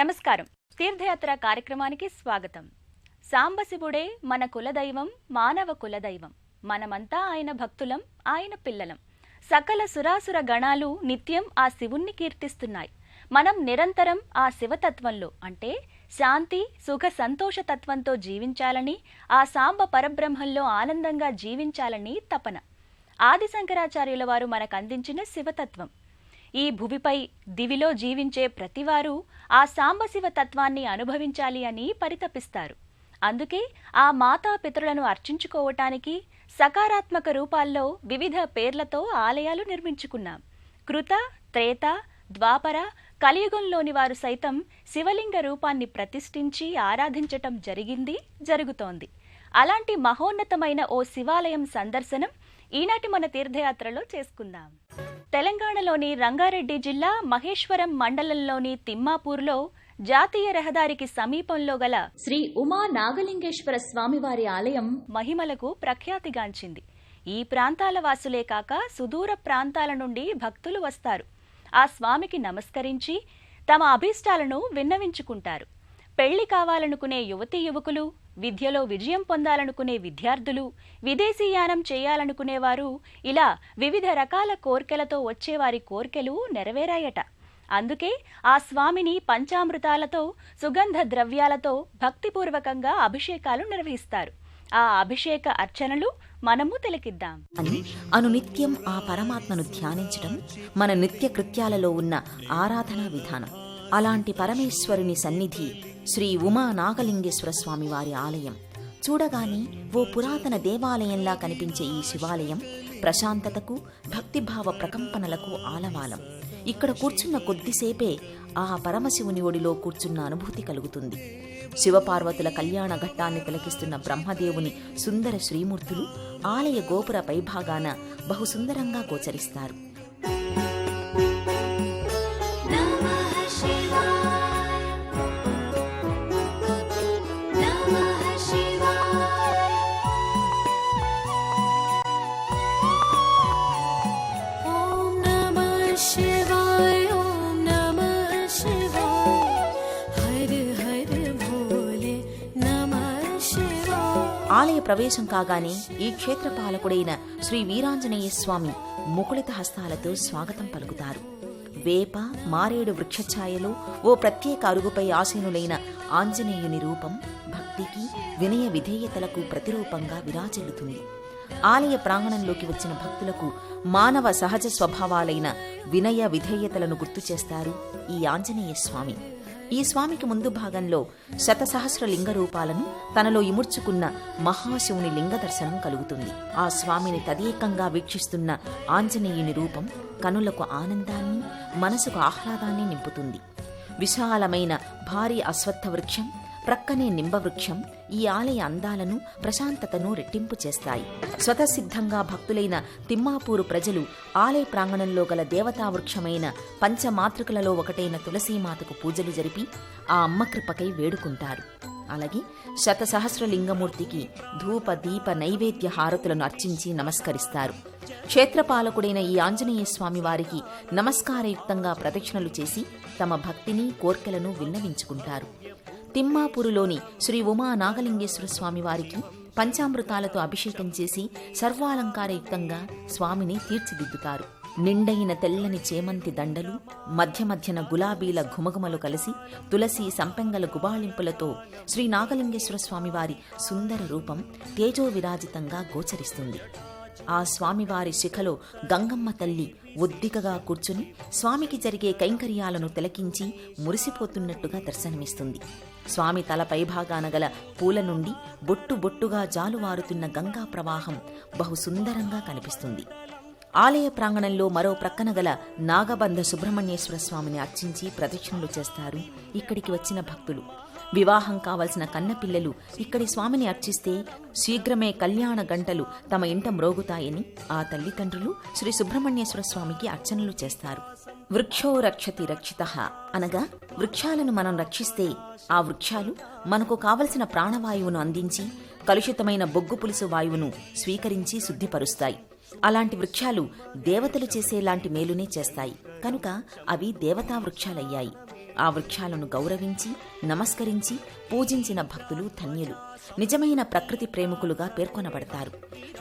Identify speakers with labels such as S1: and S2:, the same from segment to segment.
S1: నమస్కారం. తీర్థయాత్ర కార్యక్రమానికి స్వాగతం. సాంబశివుడే మన కులదైవం, మానవ కులదైవం. మనమంతా ఆయన భక్తులం, ఆయన పిల్లలం. సకల సురాసుర గణాలు నిత్యం ఆ శివుణ్ణి కీర్తిస్తున్నాయి. మనం నిరంతరం ఆ శివతత్వంలో అంటే శాంతి, సుఖ, సంతోష తత్వంతో జీవించాలని, ఆ సాంబ పరబ్రహ్మంలో ఆనందంగా జీవించాలని తపన. ఆది శంకరాచార్యుల వారు మనకు అందించిన శివతత్వం. ఈ భువిపై దివిలో జీవించే ప్రతివారు ఆ సాంబశివ తత్వాన్ని అనుభవించాలి అని పరితపిస్తారు. అందుకే ఆ మాతాపితరులను అర్చించుకోవటానికి సకారాత్మక రూపాల్లో వివిధ పేర్లతో ఆలయాలు నిర్మించుకున్నాం. కృత, త్రేత, ద్వాపర, కలియుగంలోని వారు సైతం శివలింగ రూపాన్ని ప్రతిష్ఠించి ఆరాధించటం జరిగింది, జరుగుతోంది. అలాంటి మహోన్నతమైన ఓ శివాలయం సందర్శనం ఈనాటి మన తీర్థయాత్రలో చేసుకుందాం. తెలంగాణలోని రంగారెడ్డి జిల్లా మహేశ్వరం మండలంలోని తిమ్మాపూర్లో జాతీయ రహదారికి సమీపంలో గల శ్రీ ఉమా నాగలింగేశ్వర స్వామివారి ఆలయం మహిమలకు ప్రఖ్యాతిగాంచింది. ఈ ప్రాంతాల వాసులే కాక సుదూర ప్రాంతాల నుండి భక్తులు వస్తారు. ఆ స్వామికి నమస్కరించి తమ అభీష్టాలను విన్నవించుకుంటారు. పెళ్లి కావాలనుకునే యువతీ యువకులు, విద్యలో విజయం పొందాలనుకునే విద్యార్థులు, విదేశీయానం చేయాలనుకునేవారు ఇలా వివిధ రకాల కోర్కెలతో వచ్చేవారి కోర్కెలు నెరవేరాయట. అందుకే ఆ స్వామిని పంచామృతాలతో, సుగంధ ద్రవ్యాలతో భక్తిపూర్వకంగా అభిషేకాలు నిర్వహిస్తారు. ఆ అభిషేక అర్చనలు మనము తిలకిద్దాం.
S2: అనునిత్యం ఆ పరమాత్మను ధ్యానించడం మన నిత్య కృత్యాలలో ఉన్న ఆరాధనా విధానం. అలాంటి పరమేశ్వరుని సన్నిధి శ్రీ ఉమా నాగలింగేశ్వర స్వామి వారి ఆలయం. చూడగానే ఓ పురాతన దేవాలయంలా కనిపించే ఈ శివాలయం ప్రశాంతతకు, భక్తిభావ ప్రకంపనలకు ఆలవాలం. ఇక్కడ కూర్చున్న కొద్దిసేపే ఆ పరమశివుని ఒడిలో కూర్చున్న అనుభూతి కలుగుతుంది. శివపార్వతుల కళ్యాణ ఘట్టాన్ని తిలకిస్తున్న బ్రహ్మదేవుని సుందర శ్రీమూర్తులు ఆలయ గోపుర పైభాగాన బహుసుందరంగా గోచరిస్తారు. ఆలయ ప్రవేశం కాగానే ఈ క్షేత్రపాలకుడైన శ్రీ వీరాంజనేయ స్వామి ముకుళిత హస్తాలతో స్వాగతం పలుకుతారు. వేప, మారేడు వృక్షఛాయలో ఓ ప్రత్యేక అరుగుపై ఆసీనులైన ఆంజనేయుని రూపం భక్తికి, వినయ విధేయతలకు ప్రతిరూపంగా విరాజిల్లుతుంది. ఆలయ ప్రాంగణంలోకి వచ్చిన భక్తులకు మానవ సహజ స్వభావాలైన వినయ విధేయతలను గుర్తు చేస్తారు ఈ ఆంజనేయ స్వామి. ఈ స్వామికి ముందు భాగంలో శతసహస్ర లింగ రూపాలను తనలో ఇముడ్చుకున్న మహాశివుని లింగ దర్శనం కలుగుతుంది. ఆ స్వామిని తదేకంగా వీక్షిస్తున్న ఆంజనేయుని రూపం కనులకు ఆనందాన్ని, మనసుకు ఆహ్లాదాన్ని నింపుతుంది. విశాలమైన భారీ అశ్వత్థ వృక్షం, ప్రక్కనే నింబవృక్షం ఈ ఆలయ అందాలను, ప్రశాంతతను రెట్టింపు చేస్తాయి. స్వతసిద్ధంగా భక్తులైన తిమ్మాపూరు ప్రజలు ఆలయ ప్రాంగణంలో గల దేవతావృక్షమైన పంచమాతృకలలో ఒకటైన తులసీమాతకు పూజలు జరిపి ఆ అమ్మ కృపకై వేడుకుంటారు. అలాగే శతసహస్రలింగమూర్తికి ధూప, దీప, నైవేద్య హారతులను అర్చించి నమస్కరిస్తారు. క్షేత్రపాలకుడైన ఈ ఆంజనేయ స్వామి వారికి నమస్కారయుక్తంగా ప్రదక్షిణలు చేసి తమ భక్తిని, కోర్కెలను విన్నవించుకుంటారు. తిమ్మాపూరులోని శ్రీ ఉమా నాగలింగేశ్వర స్వామి వారికి పంచామృతాలతో అభిషేకం చేసి సర్వాలంకారయుక్తంగా స్వామిని తీర్చిదిద్దుతారు. నిండైన తెల్లని చేమంతి దండలు, మధ్య మధ్యన గులాబీల ఘుమఘుమలు కలిసి తులసి, సంపెంగల గుబాళింపులతో శ్రీ నాగలింగేశ్వర స్వామివారి సుందర రూపం తేజో విరాజితంగా గోచరిస్తుంది. ఆ స్వామివారి శిఖలో గంగమ్మ తల్లి ఒద్దికగా కూర్చుని స్వామికి జరిగే కైంకర్యాలను తిలకించి మురిసిపోతున్నట్టుగా దర్శనమిస్తుంది. స్వామి తల పైభాగాన గల పూల నుండి బొట్టు బొట్టుగా జాలువారుతున్న గంగా ప్రవాహం బహుసుందరంగా కనిపిస్తుంది. ఆలయ ప్రాంగణంలో మరో ప్రక్కన గల నాగబంధ సుబ్రహ్మణ్యేశ్వర స్వామిని అర్చించి ప్రదక్షిణలు చేస్తారు ఇక్కడికి వచ్చిన భక్తులు. వివాహం కావలసిన కన్నపిల్లలు ఇక్కడి స్వామిని అర్చిస్తే శీఘ్రమే కళ్యాణ గంటలు తమ ఇంట మ్రోగుతాయని ఆ తల్లిదండ్రులు శ్రీ సుబ్రహ్మణ్యేశ్వర స్వామికి అర్చనలు చేస్తారు. వృక్షో రక్షతి రక్షితః అనగా వృక్షాలను మనం రక్షిస్తే ఆ వృక్షాలు మనకు కావలసిన ప్రాణవాయువును అందించి కలుషితమైన బొగ్గు పులుసు వాయువును స్వీకరించి శుద్ధిపరుస్తాయి. అలాంటి వృక్షాలు దేవతలు చేసేలాంటి మేలునే చేస్తాయి కనుక అవి దేవతా వృక్షాలయ్యాయి. ఆ వృక్షాలను గౌరవించి నమస్కరించి పూజించిన భక్తులు ధన్యులు, నిజమైన ప్రకృతి ప్రేమికులుగా పేర్కొనబడతారు.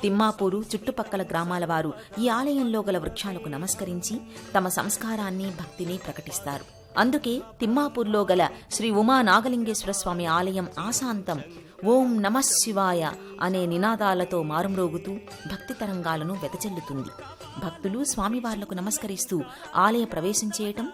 S2: తిమ్మాపూరు చుట్టుపక్కల గ్రామాల వారు ఈ ఆలయంలో గల వృక్షాలకు నమస్కరించి తమ సంస్కారాన్ని, భక్తిని ప్రకటిస్తారు. అందుకే తిమ్మాపూర్లో గల శ్రీ ఉమా నాగలింగేశ్వర స్వామి ఆలయం ఆశాంతం ఓం నమః శివాయ అనే నినాదాలతో మారుమ్రోగుతూ భక్తి తరంగాలను వెదజల్లుతుంది. భక్తులు స్వామివార్లకు నమస్కరిస్తూ ఆలయ ప్రవేశం చేయటం,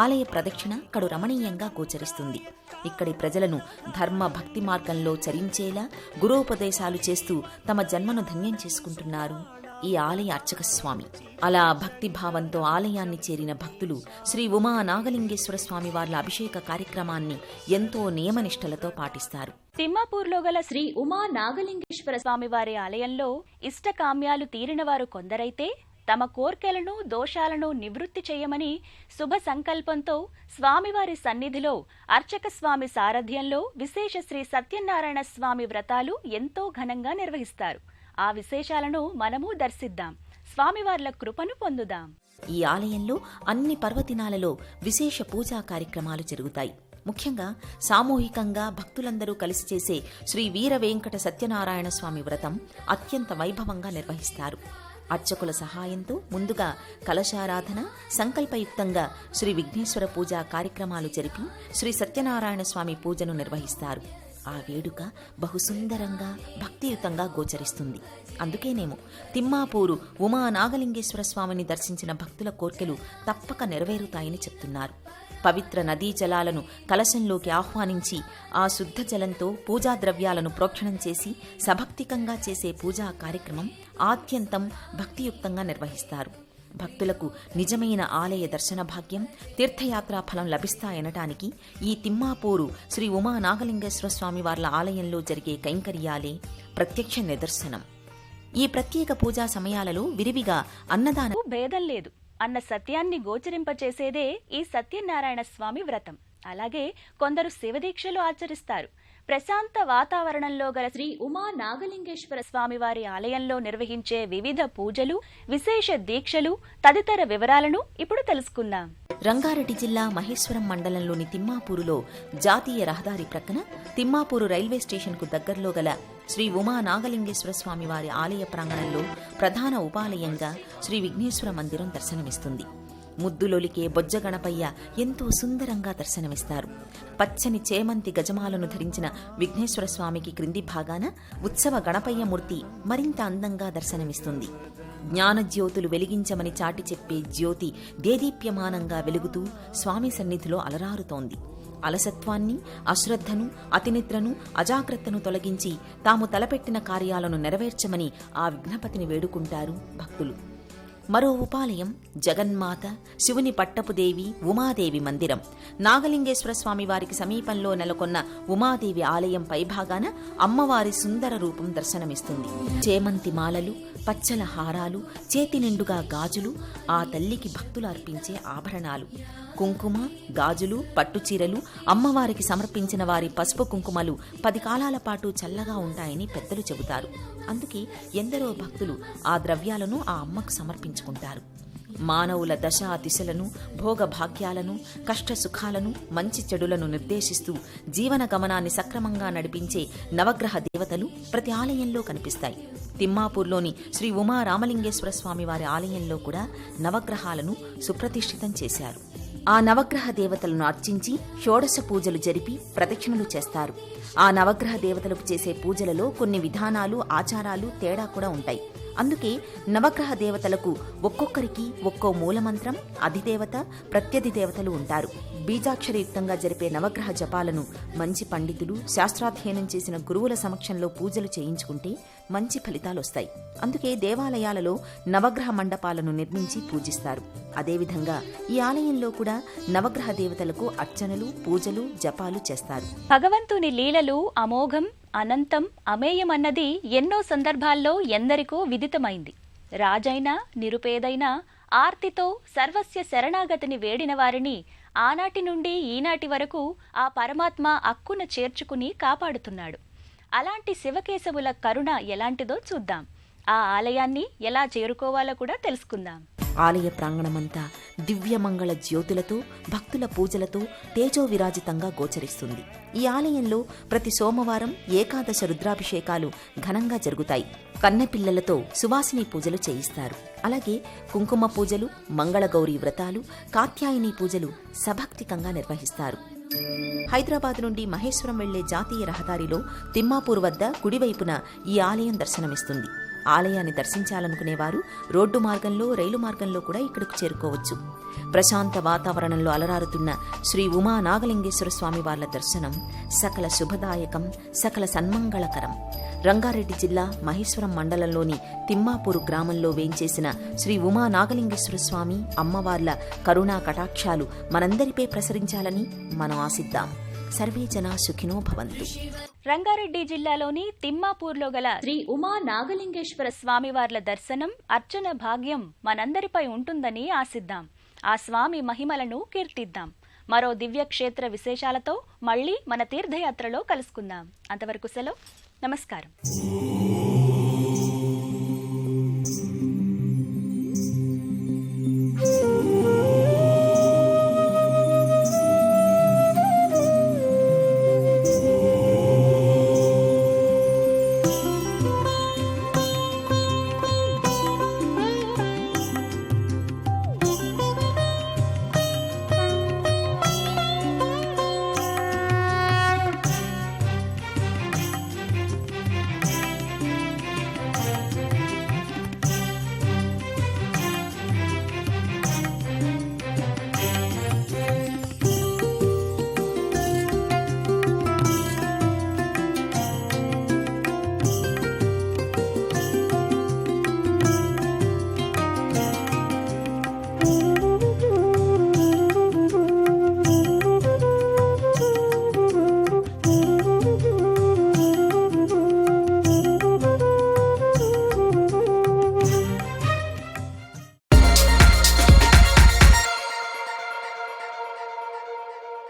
S2: ఆలయ ప్రదక్షిణ కడు రమణీయంగా గోచరిస్తుంది. ఇక్కడి ప్రజలను ధర్మ భక్తి మార్గంలో చరించేలా గురోపదేశాలు చేస్తూ తమ జన్మను ధన్యం చేసుకుంటున్నారు ఈ ఆలయ అర్చక స్వామి. అలా భక్తిభావంతో ఆలయాన్ని చేరిన భక్తులు శ్రీ ఉమా నాగలింగేశ్వర స్వామి వార్ల అభిషేక కార్యక్రమాన్ని ఎంతో నియమనిష్టలతో పాటిస్తారు.
S1: తిమ్మాపూర్లో గల శ్రీ ఉమా నాగలింగేశ్వర స్వామివారి ఆలయంలో ఇష్టకామ్యాలు తీరినవారు కొందరైతే తమ కోర్కెలను, దోషాలను నివృత్తి చేయమని శుభ సంకల్పంతో స్వామివారి సన్నిధిలో అర్చక స్వామి సారథ్యంలో విశేష శ్రీ సత్యనారాయణ స్వామి వ్రతాలు ఎంతో ఘనంగా నిర్వహిస్తారు. ఆ విశేషాలను మనము దర్శిద్దాం, స్వామివార్ల కృపను పొందుదాం.
S2: ఈ ఆలయంలో అన్ని పర్వదినాలలో విశేష పూజా కార్యక్రమాలు జరుగుతాయి. ముఖ్యంగా సామూహికంగా భక్తులందరూ కలిసి చేసే శ్రీ వీర వెంకట సత్యనారాయణ స్వామి వ్రతం అత్యంత వైభవంగా నిర్వహిస్తారు. అర్చకుల సహాయంతో ముందుగా కలశారాధన, సంకల్పయుక్తంగా శ్రీ విఘ్నేశ్వర పూజా కార్యక్రమాలు జరిపి శ్రీ సత్యనారాయణ స్వామి పూజను నిర్వహిస్తారు. ఆ వేడుక బహుసుందరంగా, భక్తియుతంగా గోచరిస్తుంది. అందుకేనేమో తిమ్మాపూరు ఉమా నాగలింగేశ్వర స్వామిని దర్శించిన భక్తుల కోర్కెలు తప్పక నెరవేరుతాయని చెప్తున్నారు. పవిత్ర నదీ జలాలను కలశంలోకి ఆహ్వానించి ఆ శుద్ధ జలంతో పూజా ద్రవ్యాలను ప్రోక్షణం చేసి సభక్తికంగా చేసే పూజా కార్యక్రమం ఆద్యంతం భక్తియుక్తంగా నిర్వహిస్తారు. భక్తులకు నిజమైన ఆలయ దర్శన భాగ్యం, తీర్థయాత్రా ఫలం లభిస్తాయనటానికి ఈ తిమ్మాపూరు శ్రీ ఉమా నాగలింగేశ్వర స్వామి వార్ల ఆలయంలో జరిగే కైంకర్యాలే ప్రత్యక్ష నిదర్శనం. ఈ ప్రత్యేక పూజా సమయాలలో విరివిగా అన్నదానం
S1: భేదం లేదు అన్న సత్యాన్ని గోచరింపచేసేదే ఈ సత్యనారాయణ స్వామి వ్రతం. అలాగే కొందరు శివదీక్షలు ఆచరిస్తారు. ప్రశాంత వాతావరణంలో గల శ్రీ ఉమా నాగలింగేశ్వర స్వామివారి ఆలయంలో నిర్వహించే వివిధ పూజలు, విశేష దీక్షలు తదితర వివరాలను ఇప్పుడు తెలుసుకుందాం.
S2: రంగారెడ్డి జిల్లా మహేశ్వరం మండలంలోని తిమ్మాపూరులో జాతీయ రహదారి ప్రక్కన తిమ్మాపూరు రైల్వే స్టేషన్కు దగ్గరలో గల శ్రీ ఉమా నాగలింగేశ్వర స్వామి వారి ఆలయ ప్రాంగణంలో ప్రధాన ఉపాలయంగా శ్రీ విఘ్నేశ్వర మందిరం దర్శనమిస్తుంది. ముద్దులొలికే బొజ్జ గణపయ్య ఎంతో సుందరంగా దర్శనమిస్తారు. పచ్చని చేమంతి గజమాలను ధరించిన విఘ్నేశ్వర స్వామికి క్రింది భాగాన ఉత్సవ గణపయ్య మూర్తి మరింత అందంగా దర్శనమిస్తుంది. జ్ఞానజ్యోతులు వెలిగించమని చాటి చెప్పే జ్యోతి దేదీప్యమానంగా వెలుగుతూ స్వామి సన్నిధిలో అలరారుతోంది. అలసత్వాన్ని, అశ్రద్ధను, అతినిద్రను, అజాగ్రత్తను తొలగించి తాము తలపెట్టిన కార్యాలను నెరవేర్చమని ఆ విఘ్నపతిని వేడుకుంటారు భక్తులు. మరో ఉపాలయం జగన్మాత శివుని పట్టపుదేవి ఉమాదేవి మందిరం. నాగలింగేశ్వర స్వామి వారికి సమీపంలో నెలకొన్న ఉమాదేవి ఆలయం పైభాగాన అమ్మవారి సుందర రూపం దర్శనమిస్తుంది. చేమంతి మాలలు, పచ్చల హారాలు, చేతి నిండుగా గాజులు ఆ తల్లికి భక్తులు అర్పించే ఆభరణాలు. కుంకుమ, గాజులు, పట్టుచీరలు అమ్మవారికి సమర్పించిన వారి పసుపు కుంకుమలు 10 కాలాల పాటు చల్లగా ఉంటాయని పెద్దలు చెబుతారు. అందుకే ఎందరో భక్తులు ఆ ద్రవ్యాలను ఆ అమ్మకు సమర్పించుకుంటారు. మానవుల దశా దిశలను, భోగభాగ్యాలను, కష్టసుఖాలను, మంచి చెడులను నిర్దేశిస్తూ జీవన గమనాన్ని సక్రమంగా నడిపించే నవగ్రహ దేవతలు ప్రతి ఆలయంలో కనిపిస్తాయి. తిమ్మాపూర్లోని శ్రీ ఉమా రామలింగేశ్వర స్వామి వారి ఆలయంలో కూడా నవగ్రహాలను సుప్రతిష్ఠితం చేశారు. ఆ నవగ్రహ దేవతలను అర్చించి షోడశ పూజలు జరిపి ప్రదక్షిణలు చేస్తారు. ఆ నవగ్రహ దేవతలకు చేసే పూజలలో కొన్ని విధానాలు, ఆచారాలు తేడా కూడా ఉంటాయి. అందుకే నవగ్రహ దేవతలకు ఒక్కొక్కరికి ఒక్కో మూలమంత్రం, అధిదేవత, ప్రత్యధిదేవతలు ఉంటారు. బీజాక్షరయుక్తంగా జరిపే నవగ్రహ జపాలను మంచి పండితులు, శాస్త్రాధ్యయనం చేసిన గురువుల సమక్షంలో పూజలు చేయించుకుంటే మంచి ఫలితాలొస్తాయి. అందుకే దేవాలయాలలో నవగ్రహ మండపాలను నిర్మించి పూజిస్తారు. అదేవిధంగా ఈ ఆలయంలో కూడా నవగ్రహ దేవతలకు అర్చనలు, పూజలు, జపాలు చేస్తారు.
S1: భగవంతుని లీలలు అమోఘం, అనంతం, అమేయమన్నది ఎన్నో సందర్భాల్లో ఎందరికో విదితమైంది. రాజైనా, నిరుపేదైనా ఆర్తితో సర్వస్య శరణాగతిని వేడిన వారిని ఆనాటి నుండి ఈనాటి వరకు ఆ పరమాత్మ అక్కున చేర్చుకుని కాపాడుతున్నాడు. అలాంటి శివకేశవుల కరుణ ఎలాంటిదో చూద్దాం. ఆ ఆలయాన్ని ఎలా చేరుకోవాలో కూడా తెలుసుకుందాం.
S2: ఆలయ ప్రాంగణమంతా దివ్యమంగళ జ్యోతులతో భక్తుల పూజలతో తేజో విరాజితంగా గోచరిస్తుంది. ఈ ఆలయంలో ప్రతి సోమవారం ఏకాదశ రుద్రాభిషేకాలు ఘనంగా జరుగుతాయి. కన్నెపిల్లలతో సువాసిని పూజలు చేయిస్తారు. అలాగే కుంకుమ పూజలు, మంగళగౌరీ వ్రతాలు, కాత్యాయని పూజలు సభక్తికంగా నిర్వహిస్తారు. హైదరాబాద్ నుండి మహేశ్వరం వెళ్లే జాతీయ రహదారిలో తిమ్మాపూర్ వద్ద కుడివైపున ఈ ఆలయం దర్శనమిస్తుంది. ఆలయాన్ని దర్శించాలనుకునేవారు రోడ్డు మార్గంలో, రైలు మార్గంలో కూడా ఇక్కడకు చేరుకోవచ్చు. ప్రశాంత వాతావరణంలో అలరారుతున్న శ్రీ ఉమా నాగలింగేశ్వర స్వామి వార్ల దర్శనం సకల శుభదాయకం, సకల సన్మంగళకరం. రంగారెడ్డి జిల్లా మహేశ్వరం మండలంలోని తిమ్మాపూరు గ్రామంలో వేంచేసిన శ్రీ ఉమా నాగలింగేశ్వర స్వామి అమ్మవార్ల కరుణా కటాక్షాలు మనందరిపై ప్రసరించాలని మనం ఆశిద్దాం. సర్వే జనా సుఖినో భవంతు.
S1: రంగారెడ్డి జిల్లాలోని తిమ్మాపూర్లో గల శ్రీ ఉమా నాగలింగేశ్వర స్వామివార్ల దర్శనం, అర్చన భాగ్యం మనందరిపై ఉంటుందని ఆశిద్దాం. ఆ స్వామి మహిమలను కీర్తిద్దాం. మరో దివ్యక్షేత్ర విశేషాలతో మళ్లీ మన తీర్థయాత్రలో కలుసుకుందాం. అంతవరకు సెలవు. నమస్కారం.